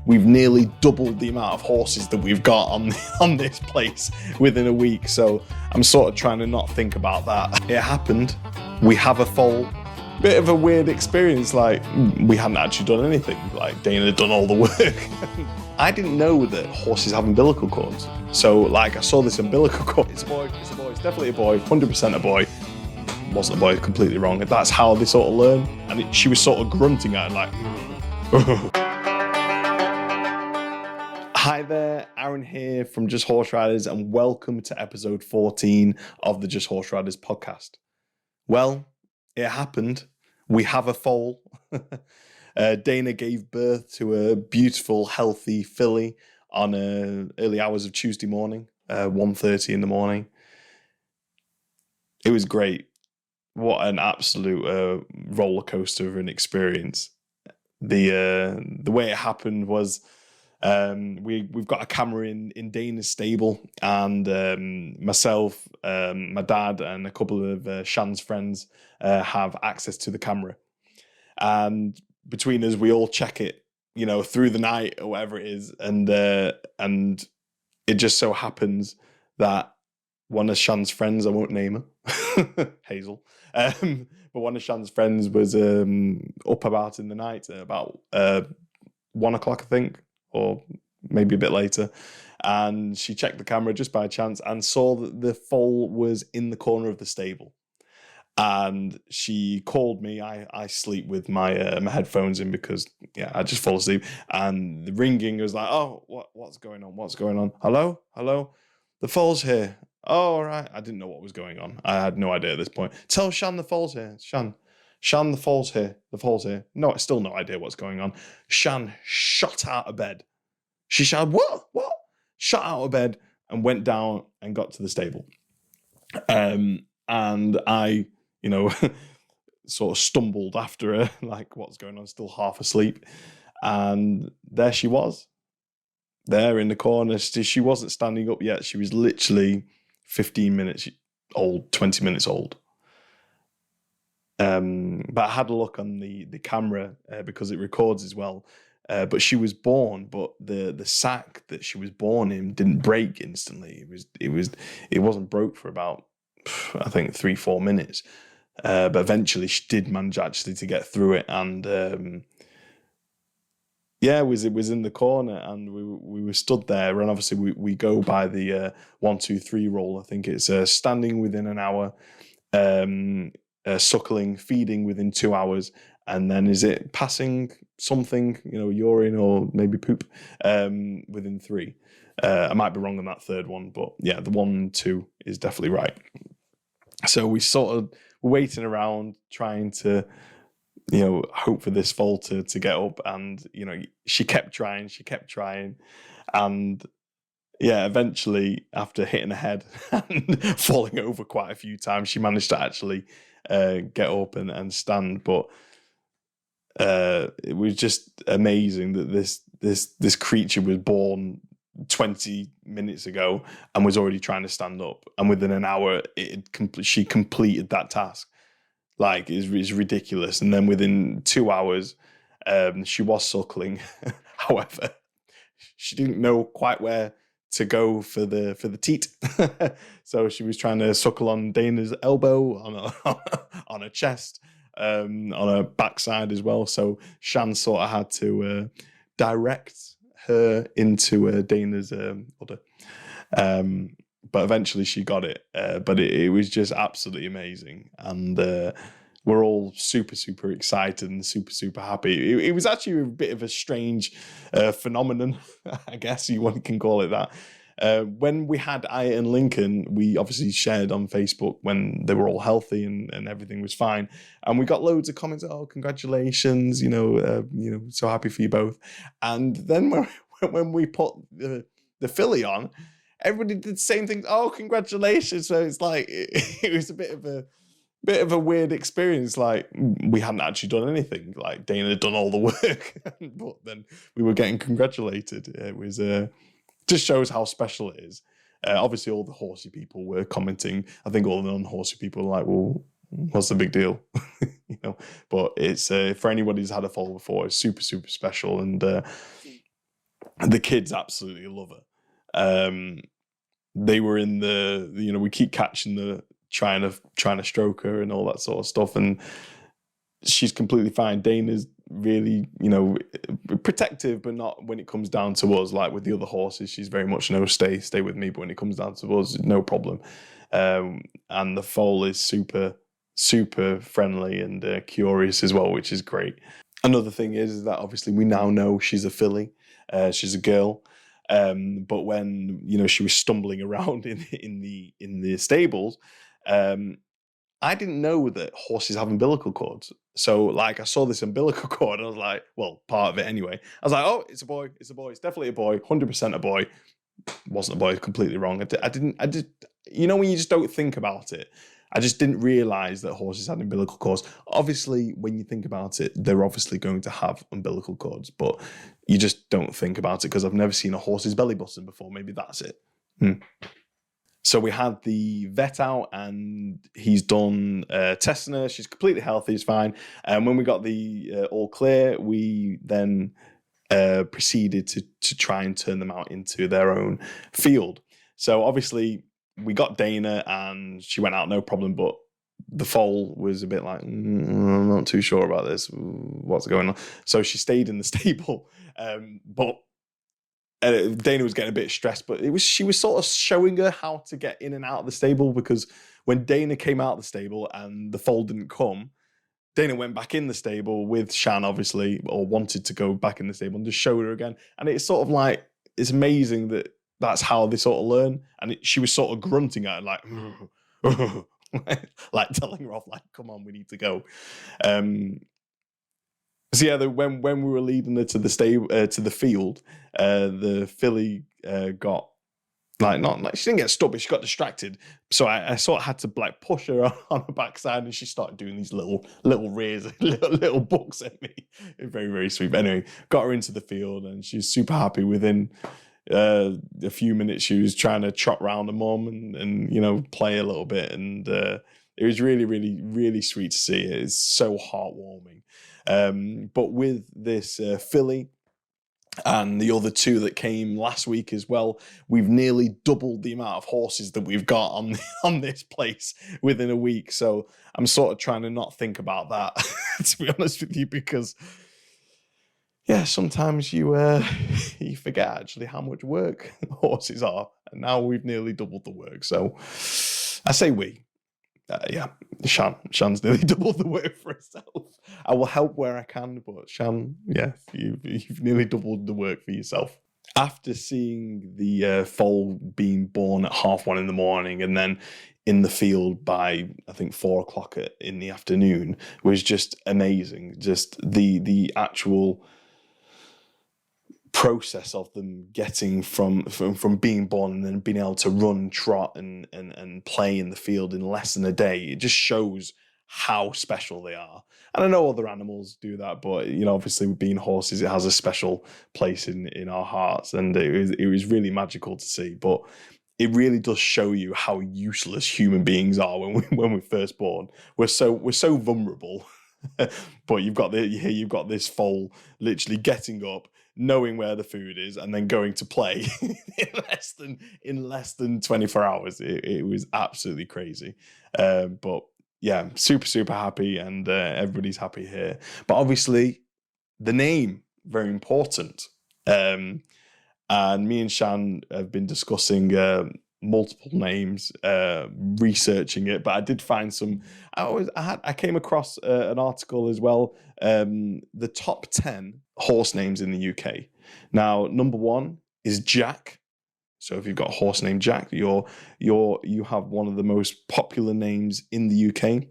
we've nearly doubled the amount of horses that we've got on this place within a week. So I'm sort of trying to not think about that. It happened. We have a foal. Bit of a weird experience, like we hadn't actually done anything, like Dana had done all the work. I didn't know that horses have umbilical cords. So like I saw this umbilical cord. It's a boy, it's definitely a boy, 100% a boy. Wasn't a boy, completely wrong. That's how they sort of learn. And she was sort of grunting at it like, Hi there, Aaron here from Just Horse Riders, and welcome to episode 14 of the Just Horse Riders podcast. Well, it happened. We have a foal. Dana gave birth to a beautiful, healthy filly on early hours of Tuesday morning, 1:30 in the morning. It was great. What an absolute roller coaster of an experience. The way it happened was we've got a camera in Dana's stable, and myself, my dad, and a couple of Shan's friends have access to the camera. And between us, we all check it, through the night or whatever it is, and it just so happens that one of Shan's friends, I won't name her, Hazel, but one of Shan's friends was up about in the night, about 1 o'clock, I think, or maybe a bit later, and she checked the camera just by chance and saw that the foal was in the corner of the stable. And she called me. I sleep with my my headphones in because I just fall asleep. And the ringing was like, oh, what's going on? What's going on? Hello, the foal's here. Oh, all right. I didn't know what was going on. I had no idea at this point. Tell Shan the foal's here. Shan, the foal's here. The foal's here. No, I still no idea what's going on. Shan shot out of bed. She shouted, what? Shot out of bed and went down and got to the stable. And I, sort of stumbled after her, like, what's going on? Still half asleep. And there she was, there in the corner. She wasn't standing up yet. She was literally 15 minutes old, 20 minutes old. But I had a look on the camera because it records as well. But she was born, but the sack that she was born in didn't break instantly. It wasn't broke for about, I think, 3-4 minutes. But eventually she did manage actually to get through it, and it was in the corner, and we were stood there, and obviously we go by the 1, 2, 3 rule. I think it's standing within an hour, suckling, feeding within 2 hours, and then is it passing something, urine or maybe poop, within 3. I might be wrong on that third one, but yeah, the 1, 2 is definitely right. So we sort of waiting around trying to, hope for this foal to get up, and she kept trying, and eventually, after hitting her head and falling over quite a few times, she managed to actually get up and stand. But it was just amazing that this creature was born 20 minutes ago and was already trying to stand up, and within an hour she completed that task. Like, it's ridiculous. And then within 2 hours she was suckling. However, she didn't know quite where to go for the teat. So she was trying to suckle on Dana's elbow, on her chest, on her backside as well. So Shan sort of had to direct her into Dana's udder. But eventually she got it. But it was just absolutely amazing. And we're all super, super excited and super, super happy. It was actually a bit of a strange phenomenon, I guess you can call it that. When we had Aya and Lincoln, we obviously shared on Facebook when they were all healthy and everything was fine. And we got loads of comments, oh, congratulations, so happy for you both. And then when we put the filly on, everybody did the same thing. Oh, congratulations. So it's like, it was a bit of a weird experience. Like, we hadn't actually done anything. Like, Dana had done all the work, but then we were getting congratulated. It was just shows how special it is. Obviously, all the horsey people were commenting. I think all the non-horsey people were like, well, what's the big deal? But it's for anybody who's had a foal before, it's super, super special. And The kids absolutely love her. They were in the, we keep catching the trying to stroke her and all that sort of stuff, and she's completely fine. Dana's really, protective, but not when it comes down to us. Like with the other horses, she's very much no, stay with me. But when it comes down to us, no problem. And the foal is super, super friendly and curious as well, which is great. Another thing is that obviously we now know she's a filly. She's a girl. But when she was stumbling around in the stables, I didn't know that horses have umbilical cords. So like I saw this umbilical cord and I was like, well, part of it anyway. I was like, oh, it's a boy. It's definitely a boy. 100% a boy. Wasn't a boy, completely wrong. I just, when you just don't think about it, I just didn't realize that horses had umbilical cords. Obviously, when you think about it, they're obviously going to have umbilical cords, but you just don't think about it because I've never seen a horse's belly button before. Maybe that's it. So we had the vet out and he's done testing her. She's completely healthy, it's fine. And when we got the all clear, we then proceeded to try and turn them out into their own field. So obviously we got Dana and she went out no problem, but the foal was a bit like, I'm not too sure about this. What's going on? So she stayed in the stable, but Dana was getting a bit stressed, but she was sort of showing her how to get in and out of the stable, because when Dana came out of the stable and the foal didn't come, Dana went back in the stable with Shan, obviously, or wanted to go back in the stable and just show her again. And it's sort of like, it's amazing that that's how they sort of learn. And she was sort of grunting at her, like, like telling her off, like, come on, we need to go. So yeah, when we were leading her to the stable, to the field, the filly got she didn't get stuck, but she got distracted. So I sort of had to like push her on her backside, and she started doing these little rears, little bucks at me. Very, very sweet. But anyway, got her into the field, and she's super happy. Within a few minutes, she was trying to trot round the mum and play a little bit, and it was really, really, really sweet to see. It's so heartwarming. But with this filly and the other two that came last week as well, we've nearly doubled the amount of horses that we've got on this place within a week. So I'm sort of trying to not think about that, to be honest with you, because sometimes you you forget actually how much work horses are, and now we've nearly doubled the work. So I say we. Shan's nearly doubled the work for herself. I will help where I can, but Shan, you've nearly doubled the work for yourself. After seeing the foal being born at 1:30 in the morning and then in the field by, I think, 4:00 in the afternoon, was just amazing. Just the actual process of them getting from being born and then being able to run, trot, and play in the field in less than a day. It just shows how special they are. And I know other animals do that, but obviously with being horses, it has a special place in our hearts, and it was really magical to see. But it really does show you how useless human beings are when we're first born. We're so vulnerable. But you've got this foal literally getting up, knowing where the food is, and then going to play in less than 24 hours. It was absolutely crazy. But yeah, super, super happy, and everybody's happy here. But obviously, the name, very important. And me and Shan have been discussing multiple names, researching it, but I did find some. I came across an article as well. The top 10 horse names in the UK. Now, number 1 is Jack. So if you've got a horse named Jack, you have one of the most popular names in the UK.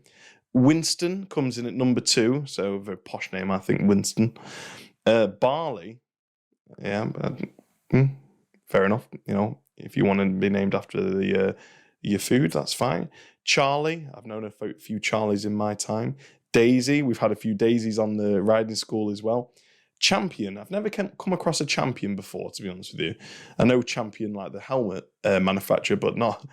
Winston comes in at number 2, so a very posh name, I think. Winston. Barley, yeah, fair enough. If you want to be named after your food, that's fine. Charlie, I've known a few Charlies in my time. Daisy, we've had a few Daisies on the riding school as well. Champion, I've never come across a Champion before, to be honest with you. I know Champion like the helmet manufacturer, but not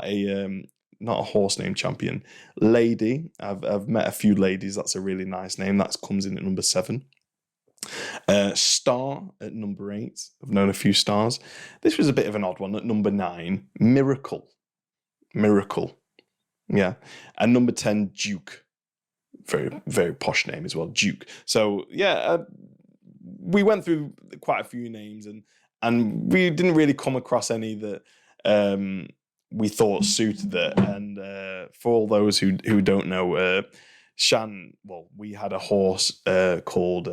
a horse named Champion. Lady, I've met a few ladies. That's a really nice name. That comes in at number 7. Star at number 8. I've known a few stars. This was a bit of an odd one at number 9. Miracle. Yeah. And number 10, Duke. Very, very posh name as well, Duke. So, yeah, we went through quite a few names and we didn't really come across any that we thought suited it. And for all those who don't know, Shan, well, we had a horse called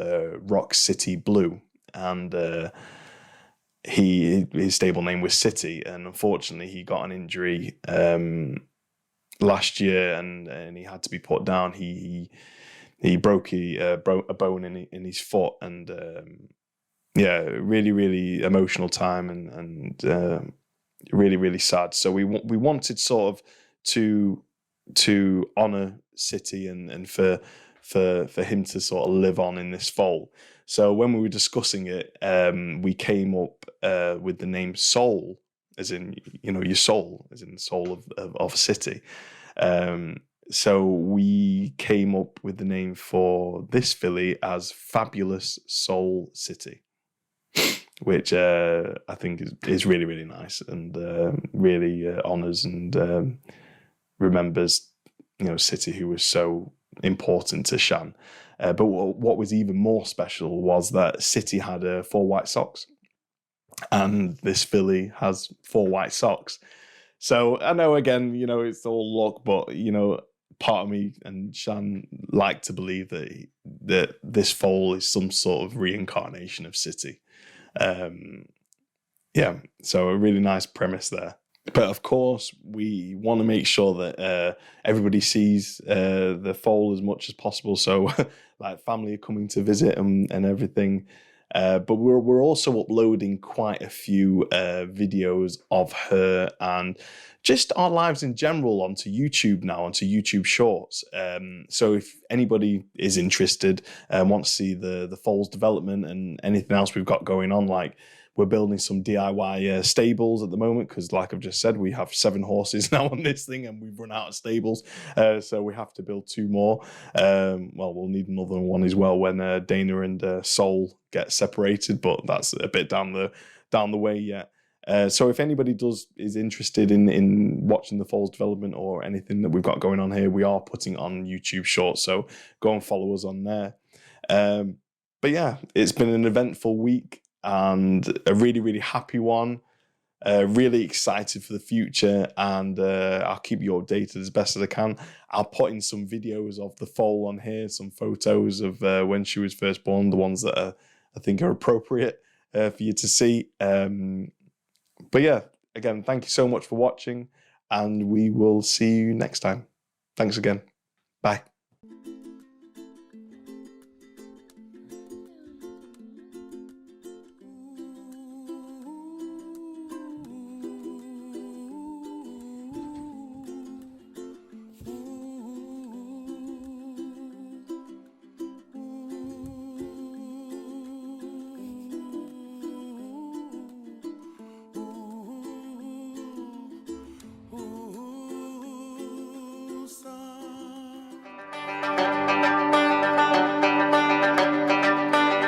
Rock City Blue, and his stable name was City, and unfortunately he got an injury last year, and he had to be put down. He broke a bone in his foot, and yeah, really emotional time, and really sad. So we wanted sort of to honor City and for him to sort of live on in this foal. So when we were discussing it, we came up with the name Soul, as in, you know, your soul, as in the soul of a city. So we came up with the name for this filly as Fabulous Soul City, which I think is really nice, and really honours and remembers, you know, City, who was so important to Shan. But what was even more special was that City had 4 white socks, and this filly has 4 white socks. So I know, again, you know, it's all luck, but, you know, part of me and Shan like to believe that this foal is some sort of reincarnation of City. Yeah, so a really nice premise there. But of course, we want to make sure that everybody sees the foal as much as possible. So, like, family are coming to visit and everything. But we're also uploading quite a few videos of her and just our lives in general onto YouTube now, onto YouTube Shorts. So if anybody is interested and wants to see the foal's development and anything else we've got going on, like, we're building some DIY stables at the moment because, like I've just said, we have 7 horses now on this thing and we've run out of stables. So we have to build 2 more. Well, we'll need another one as well when Dana and Soul get separated, but that's a bit down the way yet. So if anybody is interested in watching the foal's development or anything that we've got going on here, we are putting it on YouTube Shorts. So go and follow us on there. But yeah, it's been an eventful week and a really happy one. Really excited for the future, and I'll keep you updated as best as I can. I'll put in some videos of the foal on here, some photos of when she was first born, the ones that I think are appropriate for you to see. But yeah, again, thank you so much for watching, and we will see you next time. Thanks again. Bye.